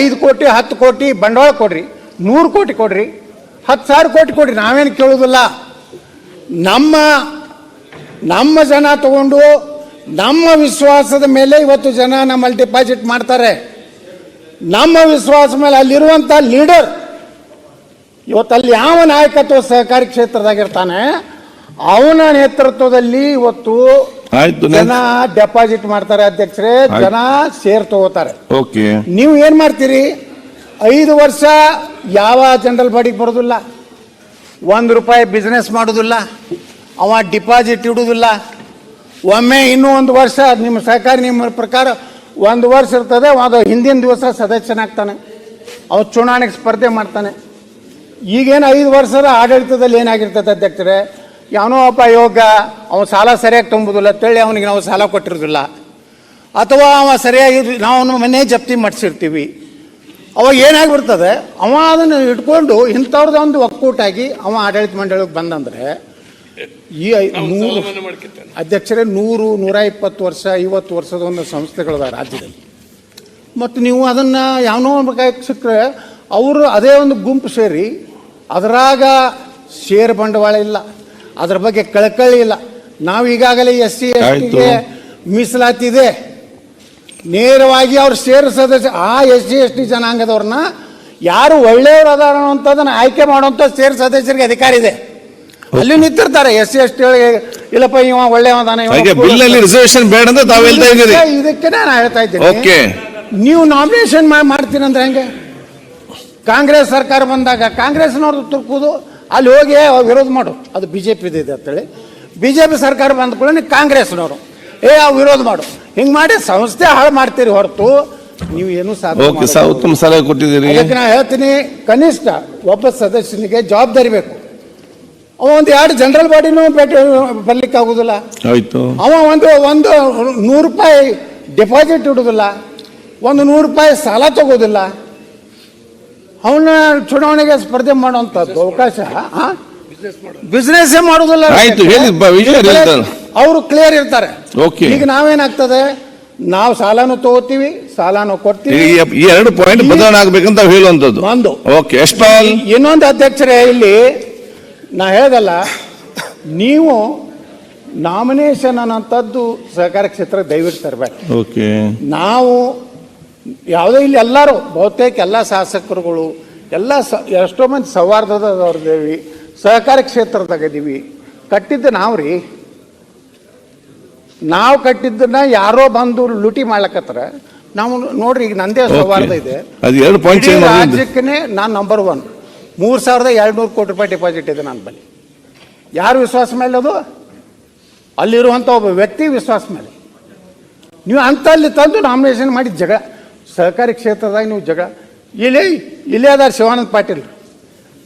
5 ಕೋಟಿ 10 ಕೋಟಿ ಬಂಡವಾಳ ಕೊಡ್ರಿ, 100 ಕೋಟಿ ಕೊಡ್ರಿ, 10,000 ಕೋಟಿ ಕೊಡ್ರಿ, ನಾವೇನು ಕೇಳೋದಿಲ್ಲ. ನಮ್ಮ ಜನ ತಗೊಂಡು ನಮ್ಮ ವಿಶ್ವಾಸದ ಮೇಲೆ ಇವತ್ತು ಜನ ನಮ್ಮಲ್ಲಿ ಡಿಪಾಸಿಟ್ ಮಾಡ್ತಾರೆ. ನಮ್ಮ ವಿಶ್ವಾಸ ಮೇಲೆ ಅಲ್ಲಿರುವಂಥ ಲೀಡರ್ ಇವತ್ತಲ್ಲಿ ಯಾವ ನಾಯಕತ್ವ ಸಹಕಾರಿ ಕ್ಷೇತ್ರದಾಗಿರ್ತಾನೆ ಅವನ ನೇತೃತ್ವದಲ್ಲಿ ಇವತ್ತು ಜನ ಡೆಪಾಸಿಟ್ ಮಾಡ್ತಾರೆ. ಅಧ್ಯಕ್ಷರೇ, ಜನ ಶೇರ್ ತಗೋತಾರೆ. ನೀವು ಏನ್ ಮಾಡ್ತೀರಿ? 5 ವರ್ಷ ಯಾವ ಜನರಲ್ ಬಾಡಿಗೆ ಬರೋದಿಲ್ಲ, ₹1 ಬಿಸ್ನೆಸ್ ಮಾಡೋದಿಲ್ಲ, ಅವ ಡಿಪಾಸಿಟ್ ಇಡುವುದಿಲ್ಲ. ಒಮ್ಮೆ ಇನ್ನೂ 1 ವರ್ಷ ನಿಮ್ಮ ಸಹಕಾರಿ ನಿಮ್ಮ ಪ್ರಕಾರ 1 ವರ್ಷ ಇರ್ತದೆ, ಅದು ಹಿಂದಿನ ದಿವಸ ಸದಸ್ಯನಾಗ್ತಾನೆ, ಅವ ಚುನಾವಣೆಗೆ ಸ್ಪರ್ಧೆ ಮಾಡ್ತಾನೆ. ಈಗೇನು 5 ವರ್ಷದ ಆಡಳಿತದಲ್ಲಿ ಏನಾಗಿರ್ತದೆ ಅಧ್ಯಕ್ಷರೇ? ಯಾವನೋ ಒಬ್ಬ ಯೋಗ ಅವನು ಸಾಲ ಸರಿಯಾಗಿ ತುಂಬೋದಿಲ್ಲ ಅಂತೇಳಿ ಅವನಿಗೆ ನಾವು ಸಾಲ ಕೊಟ್ಟಿರೋದಿಲ್ಲ, ಅಥವಾ ಅವ ಸರಿಯಾಗಿ ನಾವು ಅವನ ಮನೆ ಜಪ್ತಿ ಮಾಡಿಸಿರ್ತೀವಿ. ಅವಾಗ ಏನಾಗ್ಬಿಡ್ತದೆ, ಅವ ಅದನ್ನು ಇಟ್ಕೊಂಡು ಇಂಥವ್ರದ್ದು ಒಂದು ಒಕ್ಕೂಟಾಗಿ ಅವ ಆಡಳಿತ ಮಂಡಳಿಗೆ ಬಂದಂದರೆ ಈ ಅಧ್ಯಕ್ಷರೇ 100-120 ವರ್ಷ 50 ವರ್ಷದ ಒಂದು ಸಂಸ್ಥೆಗಳಿವೆ ರಾಜ್ಯದಲ್ಲಿ. ಮತ್ತು ನೀವು ಅದನ್ನು ಯಾವನೋ ಸಿಕ್ಕರೆ ಅವರು ಅದೇ ಒಂದು ಗುಂಪು ಸೇರಿ ಅದರಾಗ ಶೇರ್ ಬಂಡವಾಳ ಇಲ್ಲ, ಅದ್ರ ಬಗ್ಗೆ ಕಳಕಳಿ ಇಲ್ಲ. ನಾವು ಈಗಾಗಲೇ SC STಗೆ ಮೀಸಲಾತಿದೆ, ನೇರವಾಗಿ ಅವ್ರು ಶೇರ್ ಸದಸ್ಯ ಆ SC ST ಜನಾಂಗದವ್ರನ್ನ ಯಾರು ಒಳ್ಳೆಯವರು ಅದಾರ ಅಂತದನ್ನು ಆಯ್ಕೆ ಮಾಡುವಂಥ ಶೇರ್ ಸದಸ್ಯರಿಗೆ ಅಧಿಕಾರ ಇದೆ. ಅಲ್ಲಿ ನಿಂತಿರ್ತಾರೆ SC ST ಇಲ್ಲಪ್ಪ ಇವ ಒಳ್ಳೆಯವದಾನೆ, ಇದಕ್ಕೆ ನಾನು ಹೇಳ್ತಾ ಇದ್ದೀನಿ. ನೀವು ನಾಮಿನೇಷನ್ ಮಾಡ್ತೀನಿ ಅಂದ್ರೆ ಹೆಂಗೆ? ಕಾಂಗ್ರೆಸ್ ಸರ್ಕಾರ ಬಂದಾಗ ಕಾಂಗ್ರೆಸ್ನವ್ರದ್ದು ತುರ್ಕುದು, ಅಲ್ಲಿ ಹೋಗಿ ವಿರೋಧ ಮಾಡು, ಅದು BJP ಇದೆ ಅಂತೇಳಿ. BJP ಸರ್ಕಾರ ಬಂದ ಕೂಡ ಕಾಂಗ್ರೆಸ್ನವರು ವಿರೋಧ ಮಾಡು, ಹಿಂಗೆ ಮಾಡಿ ಸಂಸ್ಥೆ ಹಾಳು ಮಾಡ್ತೀರಿ ಹೊರತು ನೀವು ಏನು ಉತ್ತಮ ಸಲಹೆ ಕೊಟ್ಟಿದ್ದೀರಿ. ಅದಕ್ಕೆ ನಾ ಹೇಳ್ತೀನಿ, ಕನಿಷ್ಠ ಒಬ್ಬ ಸದಸ್ಯನಿಗೆ ಜವಾಬ್ದಾರಿ ಬೇಕು. ಅವ ಒಂದು 2 ಜನರಲ್ ಬಾಡಿನೂ ಬರ್ಲಿಕ್ಕೆ ಆಗುದಿಲ್ಲ. ಅವ ಒಂದು ₹100 ಡೆಪಾಸಿಟ್ ಇಡುದಿಲ್ಲ, ಒಂದು ₹100 ಸಾಲ ತಗೋದಿಲ್ಲ. ಅವನ ಚುನಾವಣೆಗೆ ಸ್ಪರ್ಧೆ ಮಾಡುವಂಥದ್ದು ಅವಕಾಶ ಬಿಸ್ನೆಸ್ ಮಾಡೋದಿಲ್ಲ. ಅವರು ಕ್ಲಿಯರ್ ಇರ್ತಾರೆ. ಈಗ ನಾವೇನಾಗ್ತದೆ, ನಾವು ಸಾಲನು ತಗೋತೀವಿ, ಸಾಲನು ಕೊಡ್ತೀವಿ. 2 ಪಾಯಿಂಟ್ ಬದಲಾವಣೆ ಆಗ್ಬೇಕಂತ ಹೇಳುವಂಥದ್ದು ಒಂದು. ಇನ್ನೊಂದು ಅಧ್ಯಕ್ಷರೇ, ಇಲ್ಲಿ ನಾ ಹೇಳ್ದಲ್ಲ, ನೀವು ನಾಮಿನೇಷನ್ ಅನ್ನೋಂಥದ್ದು ಸಹಕಾರ ಕ್ಷೇತ್ರ ದಯವಿಟ್ಟು ತರಬೇಕು. ನಾವು ಯಾವುದೋ ಇಲ್ಲಿ ಎಲ್ಲರೂ ಬಹುತೇಕ ಎಲ್ಲ ಶಾಸಕರುಗಳು ಎಲ್ಲ ಎಷ್ಟೋ ಮಂದಿ ಸೌಹಾರ್ದದವ್ರದೇವಿ, ಸಹಕಾರಿ ಕ್ಷೇತ್ರದಾಗಿದ್ದೀವಿ. ಕಟ್ಟಿದ್ದು ನಾವು ಕಟ್ಟಿದ್ದನ್ನ ಯಾರೋ ಬಂದು ಲೂಟಿ ಮಾಡ್ಲಕತ್ತಾರ. ನಾವು ನೋಡ್ರಿ, ಈಗ ನಂದೇ ಸೌಹಾರ್ದ ಇದೆ, ರಾಜ್ಯಕ್ಕೆ ನಾನು ನಂಬರ್ 1. 3,200 ಕೋಟಿ ರೂಪಾಯಿ ಡೆಪಾಸಿಟ್ ಇದೆ ನನ್ನ ಬಳಿ. ಯಾರು ವಿಶ್ವಾಸ ಮೇಲೆ? ಅದು ಅಲ್ಲಿರುವಂಥ ಒಬ್ಬ ವ್ಯಕ್ತಿ ವಿಶ್ವಾಸ ಮೇಲೆ. ನೀವು ಅಂತಲ್ಲಿ ತಂದು ನಾಮಿನೇಷನ್ ಮಾಡಿ ಜಗಳ, ಸಹಕಾರಿ ಕ್ಷೇತ್ರದಾಗ ನೀವು ಜಗಳ. ಇಲ್ಲೇ ಅದಾರ ಶಿವಾನಂದ ಪಾಟೀಲ್,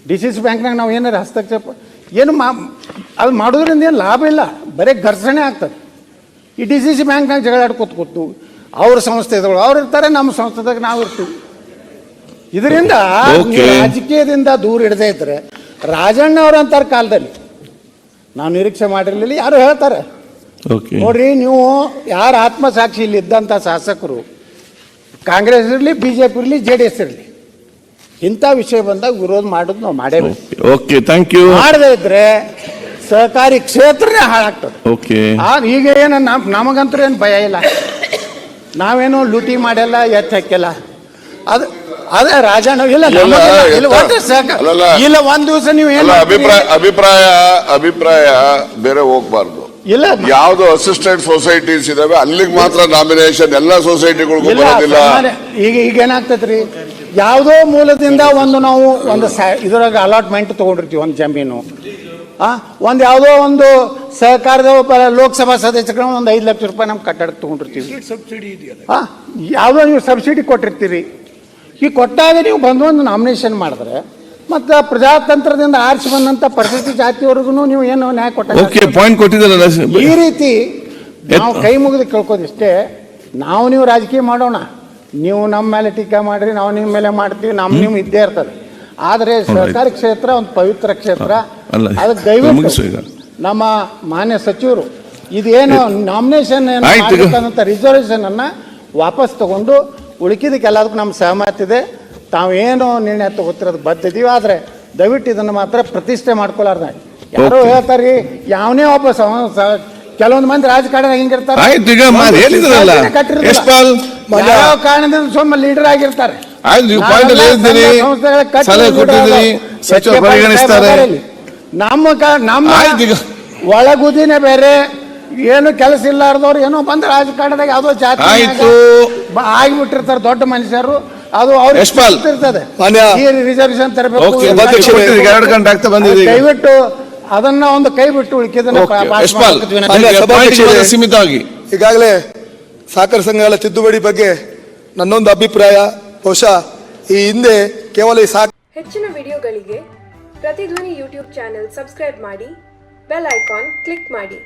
DCC ಬ್ಯಾಂಕ್ನಾಗ ನಾವು ಏನಾರು ಹಸ್ತಕ್ಷೇಪ ಏನು ಅದು ಮಾಡೋದ್ರಿಂದ ಏನು ಲಾಭ ಇಲ್ಲ, ಬರೀ ಘರ್ಷಣೆ ಆಗ್ತದೆ. ಈ DCC ಬ್ಯಾಂಕ್ನಾಗ ಜಗಳ ಆಡ್ಕೊತ ಅವ್ರ ಸಂಸ್ಥೆಗಳು ಅವ್ರು ಇರ್ತಾರೆ, ನಮ್ಮ ಸಂಸ್ಥೆದಾಗ ನಾವು ಇರ್ತೀವಿ. ಇದರಿಂದ ರಾಜಕೀಯದಿಂದ ದೂರ ಹಿಡದೇ ಇದ್ರೆ, ರಾಜಣ್ಣ ಅವರಂತಾರ ಕಾಲದಲ್ಲಿ ನಾವು ನಿರೀಕ್ಷೆ ಮಾಡಿರಲಿಲ್ಲ. ಯಾರು ಹೇಳ್ತಾರೆ ನೋಡ್ರಿ, ನೀವು ಯಾರು ಆತ್ಮಸಾಕ್ಷಿ ಇಲ್ಲಿ ಇದ್ದಂಥ ಶಾಸಕರು, ಕಾಂಗ್ರೆಸ್ ಇರಲಿ, BJP ಇರಲಿ, JDS ಇರಲಿ, ಇಂಥ ವಿಷಯ ಬಂದಾಗ ವಿರೋಧ ಮಾಡೋದು ನಾವು ಮಾಡೇಬೇಕು. ಮಾಡದೇ ಇದ್ರೆ ಸಹಕಾರಿ ಕ್ಷೇತ್ರನೇ ಹಾಳಾಗ್ತದೆ. ಈಗ ಏನು ನಮಗಂತೂ ಏನು ಭಯ ಇಲ್ಲ, ನಾವೇನು ಲೂಟಿ ಮಾಡಲ್ಲ, ಎತ್ತು ಹಾಕಿಲ್ಲ. ಅದೇ ರಾಜಣ್ಣ ಇಲ್ಲ ಒಂದ್ ದಿವಸ ನೀವು ಏನು ಅಭಿಪ್ರಾಯ ಬೇರೆ ಹೋಗ್ಬಾರ್ದು. ಇಲ್ಲ, ಯಾವ್ದು ಅಸಿಸ್ಟೆಂಟ್ ಸೊಸೈಟೀಸ್ ಇದಾವೆ ಅಲ್ಲಿಗೆ ಮಾತ್ರ ನಾಮಿನೇಷನ್, ಎಲ್ಲ ಸೊಸೈಟಿಗಳಿಗೂ ಬರೋದಿಲ್ಲ. ಈಗ ಏನಾಗ್ತದ್ರಿ, ಯಾವುದೋ ಮೂಲದಿಂದ ನಾವು ಒಂದು ಇದ್ರಾಗ ಅಲಾಟ್ಮೆಂಟ್ ತಗೊಂಡಿರ್ತೀವಿ, ಒಂದು ಜಮೀನು, ಒಂದು ಯಾವುದೋ ಒಂದು ಸಹಕಾರದ ಲೋಕಸಭಾ ಸದಸ್ಯರು ಒಂದು 5 ಲಕ್ಷ ರೂಪಾಯಿ ನಮ್ಮ ಕಟ್ಟಡಕ್ಕೆ ತಗೊಂಡಿರ್ತೀವಿ. ಯಾವುದೋ ನೀವು ಸಬ್ಸಿಡಿ ಕೊಟ್ಟಿರ್ತೀರಿ. ಈ ಕೊಟ್ಟಾಗ ನೀವು ಒಂದು ನಾಮಿನೇಷನ್ ಮಾಡಿದ್ರೆ ಮತ್ತು ಪ್ರಜಾತಂತ್ರದಿಂದ ಆರಿಸಿ ಬಂದಂಥ ಪರಿಸ್ಥಿತಿ ಜಾತಿವರೆಗೂ ನೀವು ಏನು ನ್ಯಾಯ ಕೊಟ್ಟಿದ್ದೀರ. ಈ ರೀತಿ ನಾವು ಕೈ ಮುಗಿದು ಕೇಳ್ಕೋದಿಷ್ಟೇ, ನೀವು ರಾಜಕೀಯ ಮಾಡೋಣ, ನೀವು ನಮ್ಮ ಮೇಲೆ ಟೀಕಾ ಮಾಡಿರಿ, ನಾವು ನಿಮ್ಮ ಮೇಲೆ ಮಾಡ್ತೀವಿ, ನಿಮ್ಮ ಇದ್ದೇ ಇರ್ತದೆ. ಆದರೆ ಸಹಕಾರಿ ಕ್ಷೇತ್ರ ಒಂದು ಪವಿತ್ರ ಕ್ಷೇತ್ರ. ಅದಕ್ಕೆ ದಯವಿಟ್ಟು ನಮ್ಮ ಮಾನ್ಯ ಸಚಿವರು ಇದೇನು ನಾಮಿನೇಷನ್ ರಿಸರ್ವೇಷನ್ ಅನ್ನ ವಾಪಸ್ ತಗೊಂಡು ಉಳ್ಕಿದಕ್ಕೆ ಎಲ್ಲದಕ್ಕೂ ನಮ್ಮ ಸಹಮತ ಇದೆ. ತಾವೇನು ನಿರ್ಣಯ ತಗೋತಿರೋದು ಬದ್ದಿದ್ದೀವಿ. ಆದರೆ ದಯವಿಟ್ಟು ಇದನ್ನು ಮಾತ್ರ ಪ್ರತಿಷ್ಠೆ ಮಾಡ್ಕೊಳ್ಳಾರ್ದ ಯಾರೋ Okay. ಹೇಳ್ತಾರೆ ಯಾವನೇ ಒಬ್ಬ ಕೆಲವೊಂದು ಮಂದಿ ರಾಜಕಾರಣ ಹಿಂಗಿರ್ತಾರೆ. ಆಯ್ತು, ಈಗ ಹೇಳಿದ್ರಲ್ಲ ಯಶ್ಪಾಲ್ ಯಾವ ಕಾರಣದಿಂದ ಸುಮ್ಮನೆ ಲೀಡರ್ ಆಗಿರ್ತಾರೆ. ಆಯ್ತು, ನೀವು ಪಾಯಿಂಟ್ ಹೇಳಿದ್ದೀರಿ, ಸಲಹೆ ಕೊಟ್ಟಿದ್ದೀರಿ, ಸಚಿವ ಪರಿಗಣಿಸ್ತಾರೆ. ನಮ್ಮ ಆಯ್ತು, ಈಗ ಒಳಗುದಿನೇ ಬೇರೆ, ಏನು ಕೆಲಸ ಇಲ್ಲಾರ್ದವ್ರು ಏನೋ ಬಂದ ರಾಜಕಾರಣದಾಗ ಯಾವುದೋ ಜಾತಿ ಆಯ್ತು. ಆಗಿಬಿಟ್ಟಿರ್ತಾರೆ ದೊಡ್ಡ ಮನುಷ್ಯರು. ಅದು ಯಶ್ಪಾಲ್, ಇರ್ತದೆ ಮಾನ್ಯ ರಿಸರ್ವೇಶನ್ ತರಬೇಕು. ಓಕೆ, ಕೊಟ್ಟಿದ್ದೀರಿ, 2 ಗಂಟೆ ಆಗ್ತಾ ಬಂದಿದೆ ಈಗ. ದಯವಿಟ್ಟು ಅದನ್ನ ಒಂದು ಕೈ ಬಿಟ್ಟು ಉಳಿಕಿದನ್ನ ಓಕೆ, ಪಾಸ್ ಯಶ್ಪಾಲ್, ಮಾಡ್ಕೊತೀವಿ. ಮಾನ್ಯ ಈಗ ಸಭಾಧ್ಯಕ್ಷರೇ, ಪಾಯಿಂಟ್ಗೆ ಸೀಮಿತವಾಗಿ ಈಗಾಗಲೇ ಸಹಕಾರ ಸಂಘಗಳ ತಿದ್ದುಪಡಿ ಬಗ್ಗೆ ನನ್ನೊಂದು ಅಭಿಪ್ರಾಯ, ಬಹುಶಃ ಈ ಹಿಂದೆ ಕೇವಲ ಈ ಹೆಚ್ಚಿನ ವಿಡಿಯೋಗಳಿಗೆ ಪ್ರತಿಧ್ವನಿ ಯೂಟ್ಯೂಬ್ ಚಾನೆಲ್ ಸಬ್ಸ್ಕ್ರೈಬ್ ಮಾಡಿ, ಬೆಲ್ ಐಕಾನ್ ಕ್ಲಿಕ್ ಮಾಡಿ.